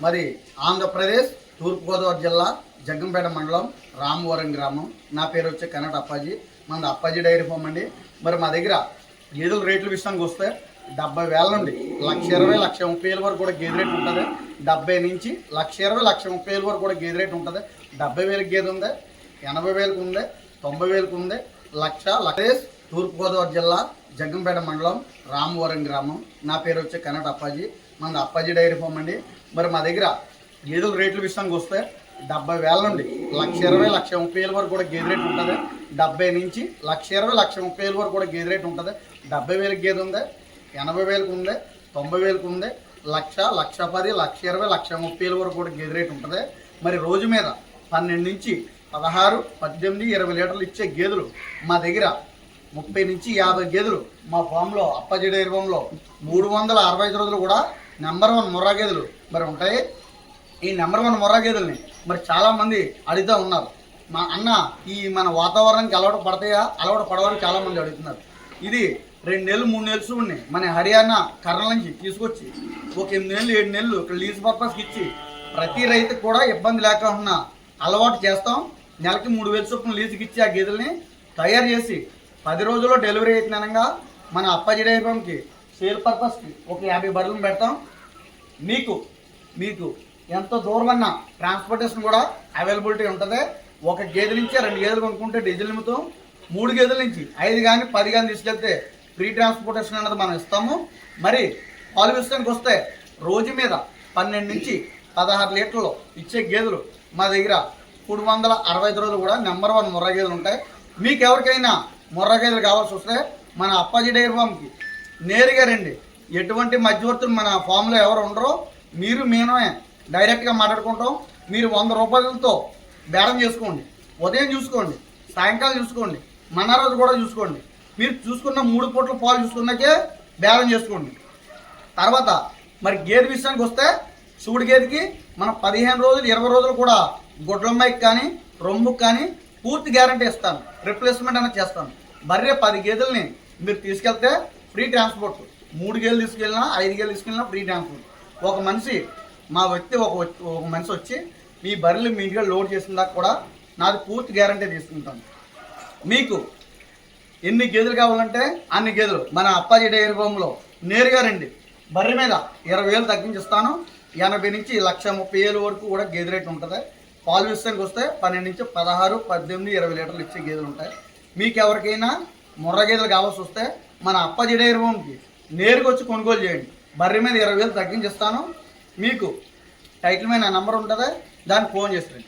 మరి ఆంధ్రప్రదేశ్ తూర్పుగోదావరి జిల్లా జగ్గంపేట మండలం రామవరం గ్రామం. నా పేరు వచ్చి కన్నడ అప్పాజీ. మనది అప్పాజీ డైరీ ఫామ్ అండి. మరి మా దగ్గర గేదెల రేట్ల విషయానికి వస్తే 70,000 నుండి 1,20,000, 1,30,000 వరకు కూడా గేదె రేట్ ఉంటుంది. 70 నుంచి 1,20,000, 1,30,000 వరకు కూడా గేదె రేట్ ఉంటుంది. 70,000 గేదె ఉంది, 80,000 ఉంది, 90,000 ఉంది, 1,00,000. తూర్పుగోదావరి జిల్లా జగ్గంపేట మండలం రామవరం గ్రామం. నా పేరు వచ్చి కన్నడ అప్పాజీ. మనది అప్పాజీ డైరీ ఫామ్ అండి. మరి మా దగ్గర గేదెల రేట్ల విషయానికి వస్తే 70,000 నుండి 1,20,000, 1,30,000 వరకు కూడా గేదె రేట్ ఉంటుంది. 70 నుంచి 1,20,000, 1,30,000 వరకు కూడా గేదె రేట్ ఉంటుంది. 70,000 గేదె ఉంది, 80,000 ఉంది, 90,000 ఉంది, 1,00,000, 1,10,000, 1,20,000, 1,30,000 వరకు కూడా గేదె రేట్ ఉంటుంది. మరి రోజు మీద 12 నుంచి 16, 18, 20 లీటర్లు ఇచ్చే గేదెలు మా దగ్గర 30 నుంచి 50 గేదెలు మా ఫామ్లో అప్పాజీ డైరీ ఫామ్లో 365 రోజులు కూడా నెంబర్ 1 ముర్రా గేదెలు మరి ఉంటాయి. ఈ నెంబర్ 1 ముర్రా గేదెల్ని మరి చాలామంది అడుగుతూ ఉన్నారు, మా అన్న ఈ మన వాతావరణానికి అలవాటు పడతాయా, అలవాటు పడవని చాలామంది అడుగుతున్నారు. ఇది 2 నెలలు 3 నెలలు చూడండి మన హర్యానా కర్నూలు నుంచి తీసుకొచ్చి ఒక 8 నెలలు 7 నెలలు ఇక్కడ లీజ్ పర్పస్కి ఇచ్చి ప్రతి రైతుకు కూడా ఇబ్బంది లేకుండా అలవాటు చేస్తాం. నెలకి 3,000 చొప్పున లీజుకి ఇచ్చి ఆ గేదెల్ని తయారు చేసి 10 రోజుల్లో డెలివరీ అవుతుందనగా మన అప్పాజీ డైరీ ఫామ్కి సేల్ పర్పస్కి ఒక 50 బర్రెలను పెడతాం. మీకు ఎంత దూరమన్నా ట్రాన్స్పోర్టేషన్ కూడా అవైలబిలిటీ ఉంటుంది. ఒక గేదె నుంచి 2 గేదెలు కొనుక్కుంటే డీజిల్ నిమిత్తం, 3 గేదెల నుంచి 5 కానీ 10 కానీ తీసుకెళ్తే ఫ్రీ ట్రాన్స్పోర్టేషన్ అనేది మనం ఇస్తాము. మరి పాలు విషయానికి వస్తే రోజు మీద 12 నుంచి 16 లీటర్లు ఇచ్చే గేదెలు మా దగ్గర 365 రోజులు కూడా నెంబర్ 1 ముర్రా గేదెలు ఉంటాయి. మీకు ఎవరికైనా ముర్రా గేదెలు కావాల్సి వస్తే మన అప్పాజీ డైరీ ఫామ్కి నేరుగా రండి. ఎటువంటి మధ్యవర్తులు మన ఫామ్లో ఎవరు ఉండరో, మేమే డైరెక్ట్గా మాట్లాడుకుంటాం. మీరు 100 రూపాయలతో బేరం చేసుకోండి. ఉదయం చూసుకోండి, సాయంకాలం చూసుకోండి, మన రోజు కూడా చూసుకోండి. మీరు చూసుకున్న 3 పూట్ల పాలు చూసుకున్నాకే బేరం చేసుకోండి. తర్వాత మరి గేదె విషయానికి వస్తే చూడు గేదెకి మనం 15 రోజులు 20 రోజులు కూడా గొడ్లమ్మాయికి కానీ రొమ్ముకి కానీ పూర్తి గ్యారంటీ ఇస్తాను. రిప్లేస్మెంట్ అనేది చేస్తాను. బర్రె 10 గేదెల్ని మీరు తీసుకెళ్తే ఫ్రీ ట్రాన్స్పోర్ట్. 3 గేదెలు తీసుకెళ్ళినా 5 గేదెలు తీసుకెళ్ళినా ఫ్రీ ట్రాన్స్పోర్ట్. ఒక మనిషి ఒక మనిషి వచ్చి మీ బర్రెలు మీ ఇంటికి లోడ్ చేసిన దాకా కూడా నాది పూర్తి గ్యారంటీ తీసుకుంటాను. మీకు ఎన్ని గేదెలు కావాలంటే అన్ని గేదెలు మన అప్పాజీ డైరీ ఫామ్లో నేరుగా రండి. బర్రె మీద 20,000 తగ్గించిస్తాను. 80 నుంచి 1,30,000 వరకు కూడా గేదె రేట్ ఉంటుంది. పాలు విషయానికి వస్తే 12 నుంచి 16, 18, 20 లీటర్లు ఇచ్చే గేదెలు ఉంటాయి. మీకు ఎవరికైనా ముర్రా గేదెలు కావాల్సి వస్తే మన అప్పాజీ డైరీ ఫామ్కి నేరుగా వచ్చి కొనుగోలు చేయండి. బర్రె మీద 20,000 తగ్గించిస్తాను. మీకు టైటిల్ మీద నా నెంబర్ ఉంటుంది, దానికి ఫోన్ చేస్తాను.